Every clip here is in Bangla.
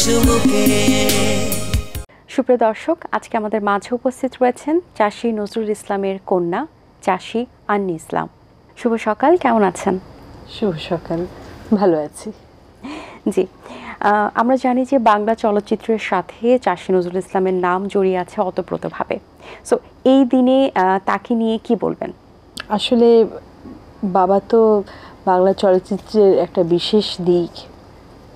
চুমুকে। সুপ্রিয় দর্শক, আজকে আমাদের মাঝে উপস্থিত রয়েছেন চাষী নজরুল ইসলামের কন্যা চাষী আন্নি ইসলাম। শুভ সকাল, কেমন আছেন? শুভ সকাল, ভালো আছি। জি, আমরা জানি যে বাংলা চলচ্চিত্রের সাথে চাষী নজরুল ইসলামের নাম জড়িয়ে আছে ওতপ্রোতভাবে। সো এই দিনে তাকে নিয়ে কি বলবেন? আসলে বাবা তো বাংলা চলচ্চিত্রের একটা বিশেষ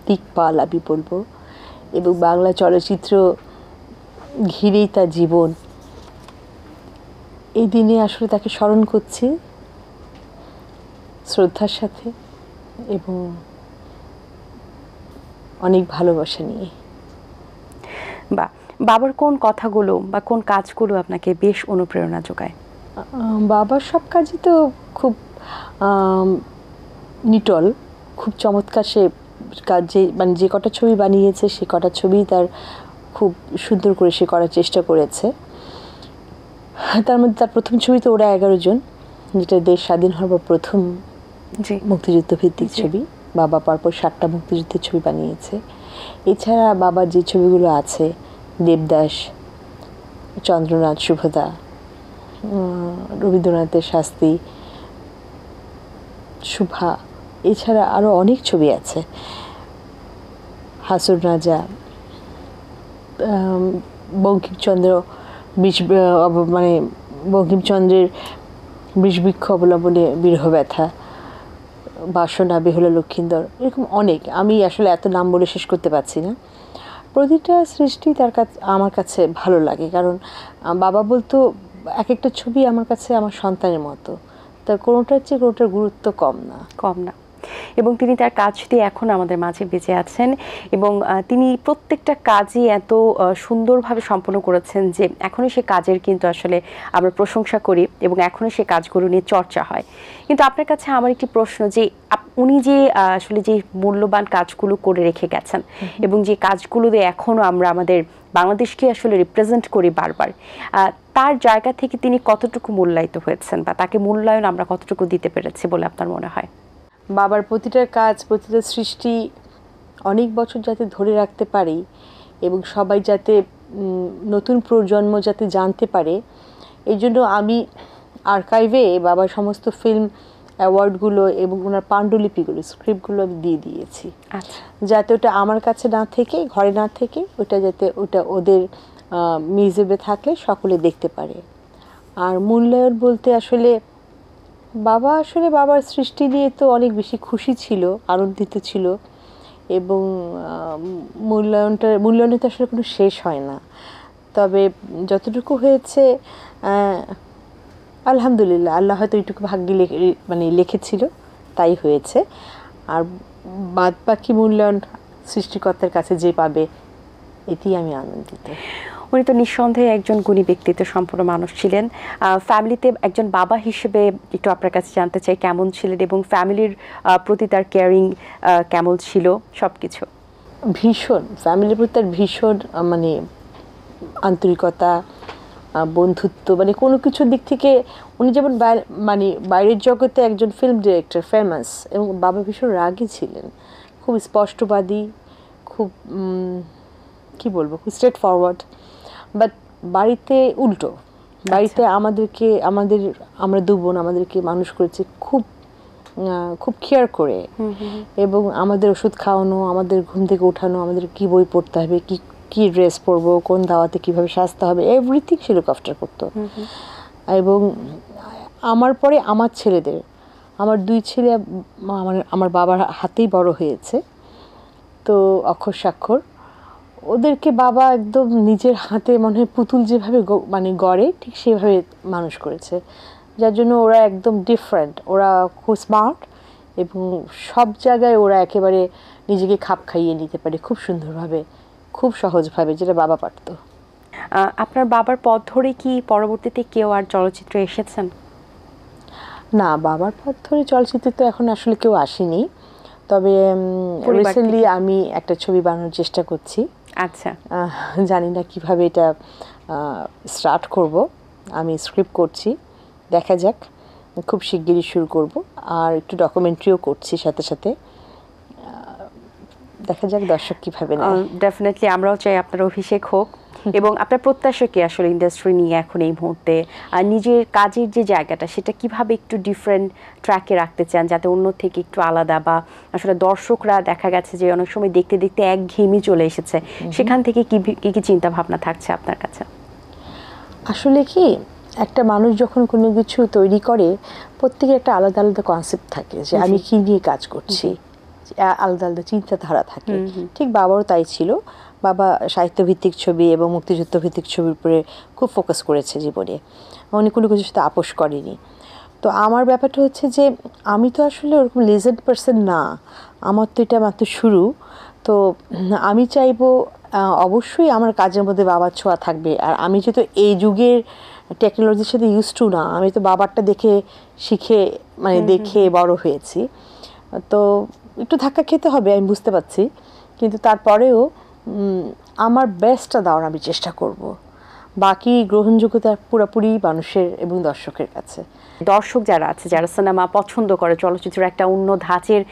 দিকপাল আমি বলবো, এবং বাংলা চলচ্চিত্র ঘিরেই তার জীবন। এই দিনে আসলে তাকে স্মরণ করছি শ্রদ্ধার সাথে এবং অনেক ভালোবাসা নিয়ে। বাবার কোন কথাগুলো বা কোন কাজগুলো আপনাকে বেশ অনুপ্রেরণা যোগায়? বাবার সব কাজই তো খুব নিটল, খুব চমৎকার। সে কাজ যে কটা ছবি বানিয়েছে সে কটা ছবি তার খুব সুন্দর করে সে করার চেষ্টা করেছে। তার মধ্যে তার প্রথম ছবি তো ওরা 11 জন, যেটা দেশ স্বাধীন হওয়ার প্রথম মুক্তিযুদ্ধ ভিত্তিক ছবি। বাবা পরপর 7টা মুক্তিযুদ্ধের ছবি বানিয়েছে। এছাড়া বাবার যে ছবিগুলো আছে, দেবদাস, চন্দ্রনাথ, শুভদা, রবীন্দ্রনাথের শাস্তি, শুভা, এছাড়া আরও অনেক ছবি আছে, হাসুর রাজা, বঙ্কিমচন্দ্র বঙ্কিমচন্দ্রের বিষবৃক্ষ অবলম্বনে বিরহ ব্যথা, বাসনা, বেহুলা লক্ষিন্দর, এরকম অনেক। আমি আসলে এত নাম বলে শেষ করতে পারছি না। প্রতিটা সৃষ্টি তার কাছে আমার কাছে ভালো লাগে, কারণ বাবা বলতো এক একটা ছবি আমার কাছে আমার সন্তানের মতো। তার কোনোটার চেয়ে কোনোটার গুরুত্ব কম না। এবং তিনি তার কাজ দিয়ে এখন আমাদের মাঝে বেঁচে আছেন, এবং তিনি প্রত্যেকটা কাজই এত সুন্দরভাবে সম্পন্ন করেছেন যে এখনও সে কাজের কিন্তু আসলে আমরা প্রশংসা করি এবং এখনও সে কাজগুলো নিয়ে চর্চা হয়। কিন্তু আপনার কাছে আমার একটি প্রশ্ন, যে উনি যে আসলে যে মূল্যবান কাজগুলো করে রেখে গেছেন এবং যে কাজগুলো দিয়ে এখনও আমরা আমাদের বাংলাদেশকে আসলে রিপ্রেজেন্ট করি বারবার, তার জায়গা থেকে তিনি কতটুকু মূল্যায়িত হয়েছেন বা তাকে মূল্যায়ন আমরা কতটুকু দিতে পেরেছি বলে আপনার মনে হয়? বাবার প্রতিটা কাজ, প্রতিটা সৃষ্টি অনেক বছর যাতে ধরে রাখতে পারি এবং সবাই যাতে নতুন প্রজন্ম যাতে জানতে পারে, এই জন্য আমি আর্কাইভে বাবার সমস্ত ফিল্ম অ্যাওয়ার্ডগুলো এবং ওনার পাণ্ডুলিপিগুলো, স্ক্রিপ্টগুলো আমি দিয়ে দিয়েছি, যাতে ওটা আমার কাছে না থেকে, ঘরে না থেকে, ওটা ওদের মিউজিয়ামে থাকলে সকলে দেখতে পারে। আর মূল্যায়ন বলতে আসলে বাবার সৃষ্টি নিয়ে তো অনেক বেশি খুশি ছিল, আনন্দিত ছিল, এবং মূল্যায়নের তো আসলে কোনো শেষ হয় না। তবে যতটুকু হয়েছে আলহামদুলিল্লাহ, আল্লাহ হয়তো এইটুকু ভাগ্যে লিখেছিল, তাই হয়েছে। আর বাদ বাকি মূল্যায়ন সৃষ্টিকর্তার কাছে যে পাবে, এতেই আমি আনন্দিত। উনি তো নিঃসন্দেহে একজন গুণী ব্যক্তিত্ব সম্পন্ন মানুষ ছিলেন। ফ্যামিলিতে একজন বাবা হিসেবে একটু আপনার কাছে জানতে চাই কেমন ছিলেন এবং ফ্যামিলির প্রতি তার কেয়ারিং কেমন ছিল, সব কিছু। ভীষণ, ফ্যামিলির প্রতি তার ভীষণ আন্তরিকতা, বন্ধুত্ব, কোনো কিছুর দিক থেকে উনি যেমন বাইরের জগতে একজন ফিল্ম ডিরেক্টর ফেমাস, এবং বাবা ভীষণ রাগী ছিলেন, খুব স্পষ্টবাদী, খুব খুব স্ট্রেট ফরওয়ার্ড। বাট বাড়িতে উল্টো, বাড়িতে আমরা 2 বোন, আমাদেরকে মানুষ করেছে খুব খুব কেয়ার করে, এবং আমাদের ওষুধ খাওয়ানো, আমাদের ঘুম থেকে ওঠানো, আমাদের কি বই পড়তে হবে, কি ড্রেস পরবো, কোন দাওয়াতে কিভাবে সাজতে হবে, এভরিথিং সে লুক আফটার করতো। এবং আমার পরে আমার ছেলেদের, আমার 2 ছেলে আমার বাবার হাতেই বড় হয়েছে, তো অক্ষর স্বাক্ষর, ওদেরকে বাবা একদম নিজের হাতে মনে হয় পুতুল যেভাবে গড়ে ঠিক সেভাবে মানুষ করেছে, যার জন্য ওরা একদম ডিফারেন্ট। ওরা খুব স্মার্ট এবং সব জায়গায় ওরা একেবারে নিজেকে খাপ খাইয়ে নিতে পারে খুব সুন্দরভাবে, খুব সহজভাবে, যেটা বাবা পারত। আপনার বাবার পথ ধরে কি পরবর্তীতে কেউ আর চলচ্চিত্রে এসেছেন? না, বাবার পথ ধরে চলচ্চিত্রে তো এখন আসলে কেউ আসেনি, তবে রিসেন্টলি আমি একটা ছবি বানানোর চেষ্টা করছি। আচ্ছা, জানি না কিভাবে এটা স্টার্ট করব, আমি স্ক্রিপ্ট করছি, দেখা যাক, খুব শিগগিরই শুরু করব। আর একটু ডকুমেন্টারিও করছি সাথে সাথে, দেখা যাক দর্শক কিভাবে নেয়। ডেফিনেটলি আমরাও চাই আপনার অভিষেক হোক, এবং আপনার প্রত্যাশা কি আসলে ইন্ডাস্ট্রি নিয়ে এখন এই মুহূর্তে, আর নিজের কাজের যে জায়গাটা সেটা কিভাবে একটু ডিফারেন্ট ট্র্যাকে রাখতে চান যাতে অন্য থেকে একটু আলাদা, বা আসলে দর্শকরা দেখা গেছে যে অনেক সময় দেখতে দেখতে একঘেয়েমি চলে এসেছে, সেখান থেকে কি কি চিন্তা ভাবনা থাকছে আপনার কাছে? আসলে কি, একটা মানুষ যখন কোনো কিছু তৈরি করে প্রত্যেকের একটা আলাদা আলাদা কনসেপ্ট থাকে যে আমি কি নিয়ে কাজ করছি, আলাদা আলাদা চিন্তাধারা থাকে। ঠিক বাবারও তাই ছিল। বাবা সাহিত্যভিত্তিক ছবি এবং মুক্তিযুদ্ধ ভিত্তিক ছবির উপরে খুব ফোকাস করেছে জীবনে, উনি কোনো কিছুর সাথে আপোষ করেনি। তো আমার ব্যাপারটা হচ্ছে যে আমি তো আসলে ওরকম লেজেন্ড পার্সন না, আমার তো এটা মাত্র শুরু। তো আমি চাইবো অবশ্যই আমার কাজের মধ্যে বাবার ছোঁয়া থাকবে। আর আমি যেহেতু এই যুগের টেকনোলজির সাথে ইউজ টু না, আমি তো বাবারটা দেখে শিখে মানে দেখে বড় হয়েছি। তো একটু ধাক্কা খেতে হবে, আমি বুঝতে পারছি, কিন্তু তারপরেও আমার বেস্টটা দেওয়ার আমি চেষ্টা করব। বাকি গ্রহণযোগ্যতা পুরোপুরি মানুষের এবং দর্শকের কাছে। দর্শক যারা আছে, যারা সিনেমা পছন্দ করে, চলচ্চিত্র একটা অন্য ধাঁচের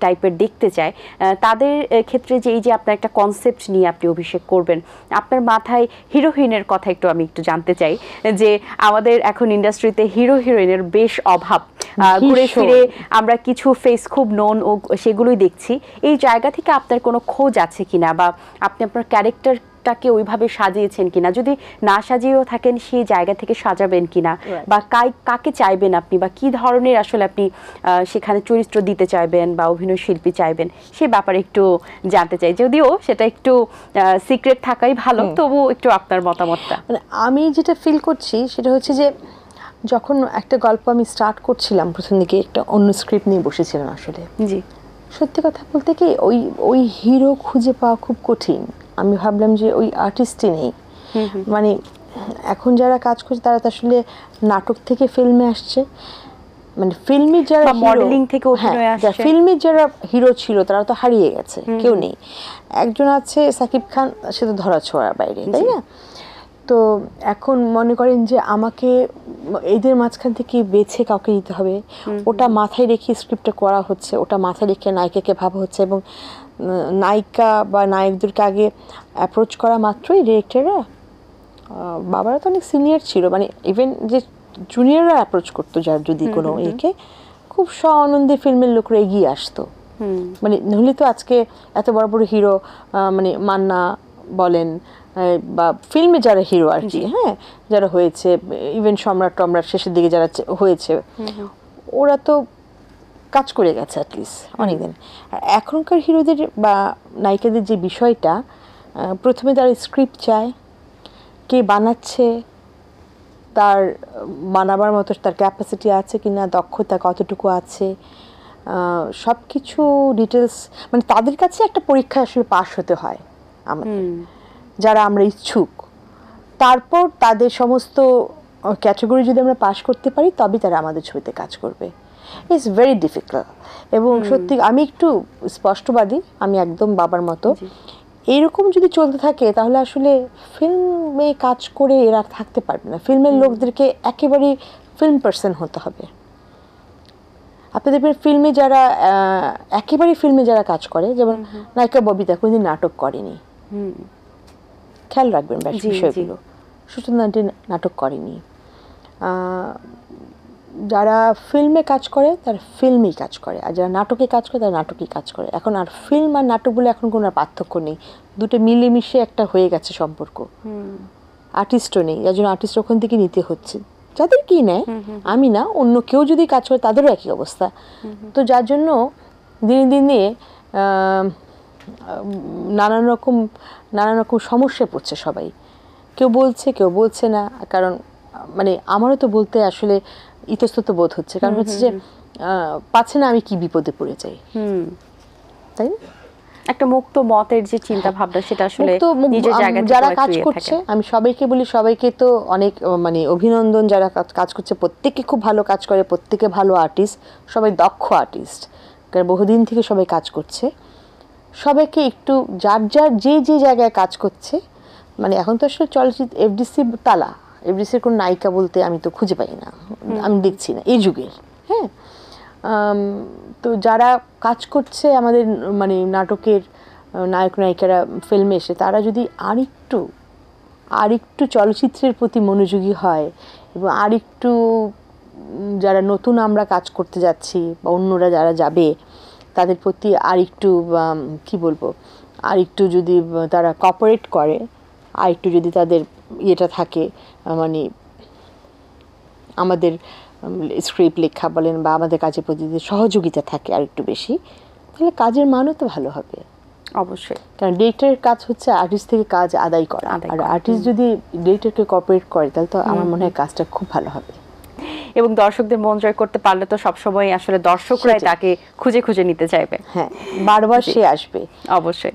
টাইপের দেখতে চায়, তাদের ক্ষেত্রে যে এই যে আপনার একটা কনসেপ্ট নিয়ে আপনি অভিষেক করবেন, আপনার মাথায় হিরো হিরোইনের কথা আমি একটু জানতে চাই, যে আমাদের এখন ইন্ডাস্ট্রিতে হিরো হিরোইনের বেশ অভাব। ঘুরে ফিরে আমরা কিছু ফেস খুব নোন ও সেগুলোই দেখছি। এই জায়গা থেকে আপনার কোনো খোঁজ আছে কিনা, বা আপনি আপনার ক্যারেক্টারটাকে ওইভাবে সাজিয়েছেন কিনা, যদি না সাজিয়েও থাকেন সেই জায়গা থেকে সাজাবেন কিনা, বা কাকে চাইবেন আপনি, বা কি ধরনের আসলে আপনি সেখানে চরিত্র দিতে চাইবেন বা অভিনয় শিল্পী চাইবেন, সে ব্যাপারে একটু জানতে চাই। যদিও সেটা একটু সিক্রেট থাকাই ভালো, তবু একটু আপনার মতামতটা। মানে আমি যেটা ফিল করছি সেটা হচ্ছে যে যখন একটা গল্প আমি স্টার্ট করছিলাম, প্রথম দিকে একটা অন্য স্ক্রিপ্ট নিয়ে বসেছিলাম আসলে। জি, সত্যি কথা বলতে কি, ওই হিরো খুঁজে পাওয়া খুব কঠিন। আমি ভাবলাম যে ওই আর্টিস্টই নেই। মানে এখন যারা কাজ করছে তারা তো আসলে নাটক থেকে ফিল্মে আসছে, মানে ফিল্মি যারা মডেলিং থেকে অভিনয় আসছে, ফিল্মি যারা হিরো ছিল তারা তো হারিয়ে গেছে, কেউ নেই। একজন আছে সাকিব খান, সে তো ধরা ছোঁয়ার বাইরে, তাই না? তো এখন মনে করেন যে আমাকে এদের মাঝখান থেকে বেছে কাউকে দিতে হবে, ওটা মাথায় রেখে স্ক্রিপ্টটা করা হচ্ছে, ওটা মাথায় রেখে নায়িকাকে ভাবা হচ্ছে, এবং নায়িকা বা নায়কদেরকে আগে অ্যাপ্রোচ করা মাত্রই ডিরেক্টররা, বাবারা তো অনেক সিনিয়র ছিল, মানে ইভেন যে জুনিয়ররা অ্যাপ্রোচ করতো যার যদি কোনো একে, খুব আনন্দে ফিল্মের লোকরা এগিয়ে আসতো। মানে নইলে তো আজকে এত বড় বড় হিরো, মানে মান্না বলেন বা ফিল্মে যারা হিরো আর কি, হ্যাঁ, যারা হয়েছে, ইভেন সম্রাট টমরাট শেষের দিকে যারা হয়েছে, ওরা তো কাজ করে গেছে অ্যাটলিস্ট অনেকদিন। আর এখনকার হিরোদের বা নায়িকাদের যে বিষয়টা, প্রথমে তারা স্ক্রিপ্ট চায়, কে বানাচ্ছে, তার বানাবার মতো তার ক্যাপাসিটি আছে কি না, দক্ষতা কতটুকু আছে, সব কিছু ডিটেলস, মানে তাদের কাছে একটা পরীক্ষা আসলে পাশ হতে হয় আমাদের, যারা আমরা ইচ্ছুক। তারপর তাদের সমস্ত ক্যাটাগরি যদি আমরা পাশ করতে পারি, তবে তারা আমাদের ছবিতে কাজ করবে। It's very difficult. এবং সত্যি আমি একটু স্পষ্টবাদী, আমি একদম বাবার মতো। এইরকম যদি চলতে থাকে তাহলে আসলে ফিল্মে কাজ করে এরা থাকতে পারবে না। ফিল্মের লোকদেরকে একেবারেই ফিল্ম পার্সন হতে হবে। আপনি দেখবেন ফিল্মে যারা একেবারেই ফিল্মে যারা কাজ করে, যেমন নায়িকা ববিতা কোনোদিন নাটক করেনি, খেয়াল রাখবেন বিষয়গুলো। সুচন্দা আন্টি নাটক করেনি। যারা ফিল্মে কাজ করে তারা ফিল্মেই কাজ করে, আর যারা নাটকে কাজ করে তারা নাটকেই কাজ করে। এখন আর ফিল্ম আর নাটক বলে এখন কোনো পার্থক্য নেই, দুটো মিলেমিশে একটা হয়ে গেছে সম্পর্ক। আর্টিস্টও নেই, যার জন্য আর্টিস্ট ওখান থেকে নিতে হচ্ছে, যাদের কি নেয়, আমি না, অন্য কেউ যদি কাজ করে তাদেরও একই অবস্থা। তো যার জন্য দিনে দিনে নানান রকম সমস্যায় পড়ছে সবাই। কেউ বলছে কেউ বলছে না, কারণ মানে আমারও তো বলতে আসলে ইতস্তত বোধ হচ্ছে, কারণ হচ্ছে যে পাচ্ছে না আমি কি বিপদে পড়ে যাই, তাই না? একটা মুক্ত মতের যে চিন্তা ভাবনা, সেটা আসলে নিজের জায়গা থেকে যারা কাজ করছে, আমি সবাইকে বলি, সবাইকে তো অনেক মানে অভিনন্দন, যারা কাজ করছে প্রত্যেকে খুব ভালো কাজ করে, প্রত্যেকে ভালো আর্টিস্ট, সবাই দক্ষ আর্টিস্ট, কারণ বহুদিন থেকে সবাই কাজ করছে। সবাইকে একটু যার যার যে জায়গায় কাজ করছে, মানে এখন তো আসলে চলচ্চিত্র এফডিসি তালা, এফডিসির কোনো নায়িকা বলতে আমি তো খুঁজে পাই না, আমি দেখছি না এই যুগের। হ্যাঁ, তো যারা কাজ করছে আমাদের মানে নাটকের নায়ক নায়িকারা ফিল্মে এসে, তারা যদি আরেকটু চলচ্চিত্রের প্রতি মনোযোগী হয় এবং আরেকটু যারা নতুন আমরা কাজ করতে যাচ্ছি বা অন্যরা যারা যাবে তাদের প্রতি আরেকটু কি বলবো, আরেকটু যদি তারা কোঅপারেট করে, আরেকটু যদি তাদের ইয়েটা থাকে, মানে আমাদের স্ক্রিপ্ট লেখা বলেন বা আমাদের কাজের প্রতি সহযোগিতা থাকে আরেকটু বেশি, তাহলে কাজের মানও তো ভালো হবে। অবশ্যই, কারণ ডিরেক্টরের কাজ হচ্ছে আর্টিস্ট থেকে কাজ আদায় করা, আর আর্টিস্ট যদি ডিরেক্টরকে কোঅপারেট করে তাহলে তো আমার মনে হয় কাজটা খুব ভালো হবে। এবং দর্শকদের মন জয় করতে পারলে তো সবসময় আসলে দর্শকরাই তাকে খুঁজে খুঁজে নিতে চাইবে। হ্যাঁ, বারবার সে আসবে। অবশ্যই।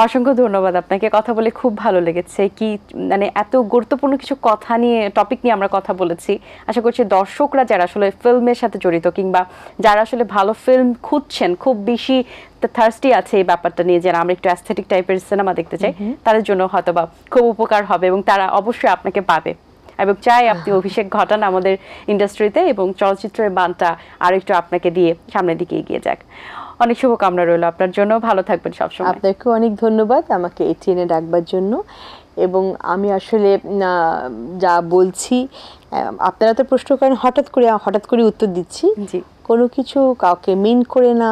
অসংখ্য ধন্যবাদ আপনাকে, কথা বলে খুব ভালো লেগেছে। কি মানে এত গুরুত্বপূর্ণ কিছু কথা নিয়ে, টপিক নিয়ে আমরা কথা বলেছি। আশা করছি দর্শকরা যারা আসলে ফিল্মের সাথে জড়িত কিংবা যারা আসলে ভালো ফিল্ম খুঁজছেন, খুব বেশি থার্স্টি আছে এই ব্যাপারটা নিয়ে, যারা আমরা একটু অ্যাস্থেটিক টাইপের সিনেমা দেখতে চাই, তাদের জন্য হয়তোবা খুব উপকার হবে এবং তারা অবশ্যই আপনাকে পাবে এবং চাই আপনি অভিষেক ঘটান আমাদের ইন্ডাস্ট্রিতে এবং চলচ্চিত্রের বানটা আরেকটু আপনাকে দিয়ে সামনের দিকে এগিয়ে যাক। অনেক শুভকামনা রইল আপনার জন্য, ভালো থাকবেন সবসময়। আপনাকে অনেক ধন্যবাদ আমাকে এটিএনে ডাকবার জন্য। এবং আমি আসলে যা বলছি, আপনারা তো প্রশ্ন করেন, হঠাৎ করে উত্তর দিচ্ছি, কোনো কিছু কাউকে মিন করে না,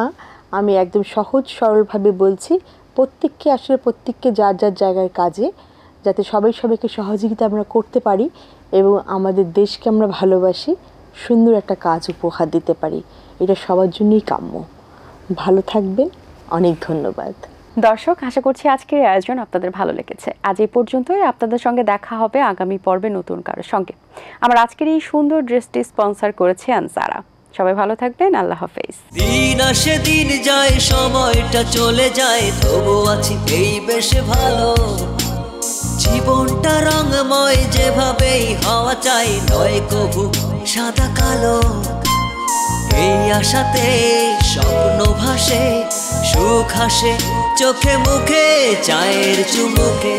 আমি একদম সহজ সরলভাবে বলছি। প্রত্যেককে যার যার জায়গার কাজে, যাতে সবাইকে সহযোগিতা আমরা করতে পারি এবং আমাদের দেশকে আমরা ভালোবাসি, সুন্দর একটা কাজ উপহার দিতে পারি, এটা সবার জন্যই কাম্য। ভালো থাকবেন, অনেক ধন্যবাদ। দর্শক, আশা করছি আজকের আয়োজন আপনাদের ভালো লেগেছে। আজ এই পর্যন্তই, আপনাদের সঙ্গে দেখা হবে আগামী পর্বে নতুন কারোর সঙ্গে। আমার আজকের এই সুন্দর ড্রেসটি স্পন্সর করেছে আনসারা। সবাই ভালো থাকবেন, আল্লাহ হাফেজ। দিন আসে দিন যায়, সময়টা চলে যায়, তবু আছি এই বেশ ভালো। জীবনটা রঙময়, যেভাবেই হওয়া চাই, নয় কবু সাদা কালো। এই আশাতে স্বপ্ন ভাসে, সুখ হাসে চোখে মুখে, চায়ের চুমুকে।